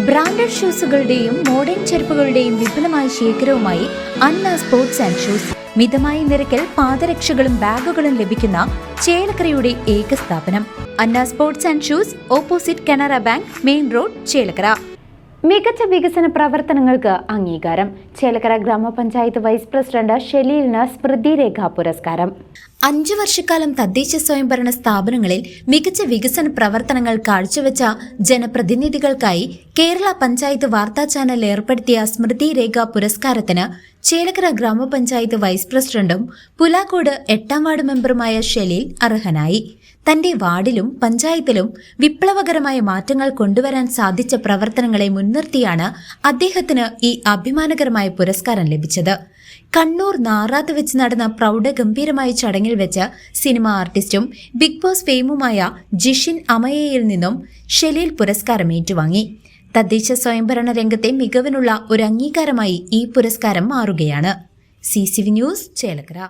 Branded ഷൂസുകളുടെയും modern ചെരുപ്പുകളുടെയും വിപുലമായ ശേഖരവുമായി അന്ന സ്പോർട്സ് ആൻഡ് ഷൂസ്. മിതമായ നിരക്കിൽ പാദരക്ഷകളും ബാഗുകളും ലഭിക്കുന്ന ചേലക്കരയുടെ ഏക സ്ഥാപനം Anna sports and shoes, opposite Canara bank, main road, Chelakkara. മികച്ച വികസന പ്രവർത്തനങ്ങൾക്ക് അംഗീകാരം. ചേലക്കര ഗ്രാമപഞ്ചായത്ത് വൈസ് പ്രസിഡന്റ് ഷെലീലിന് സ്മൃതിരേഖ പുരസ്കാരം. 5 വർഷക്കാലം തദ്ദേശ സ്വയംഭരണ സ്ഥാപനങ്ങളിൽ മികച്ച വികസന പ്രവർത്തനങ്ങൾ കാഴ്ചവെച്ച ജനപ്രതിനിധികൾക്കായി കേരള പഞ്ചായത്ത് വാർത്താ ചാനൽ ഏർപ്പെടുത്തിയ സ്മൃതിരേഖ പുരസ്കാരത്തിന് ചേലക്കര ഗ്രാമപഞ്ചായത്ത് വൈസ് പ്രസിഡന്റും പുലാക്കോട് 8ാം വാർഡ് മെമ്പറുമായ ഷെലീൽ അർഹനായി. തന്റെ വാർഡിലും പഞ്ചായത്തിലും വിപ്ലവകരമായ മാറ്റങ്ങൾ കൊണ്ടുവരാൻ സാധിച്ച പ്രവർത്തനങ്ങളെ മുൻനിർത്തിയാണ് അദ്ദേഹത്തിന് ഈ അഭിമാനകരമായ പുരസ്കാരം ലഭിച്ചത്. കണ്ണൂർ നാറാത്ത് വെച്ച് നടന്ന പ്രൗഢഗംഭീരമായ ചടങ്ങിൽ വെച്ച് സിനിമ ആർട്ടിസ്റ്റും ബിഗ് ബോസ് ഫെയിമുമായ ജിഷിൻ അമയയിൽ നിന്നും ഷെലീൽ പുരസ്കാരം ഏറ്റുവാങ്ങി. തദ്ദേശ സ്വയംഭരണ രംഗത്തെ മികവിനുള്ള ഒരു അംഗീകാരമായി ഈ പുരസ്കാരം മാറുകയാണ്. CCV news, Chelakkara.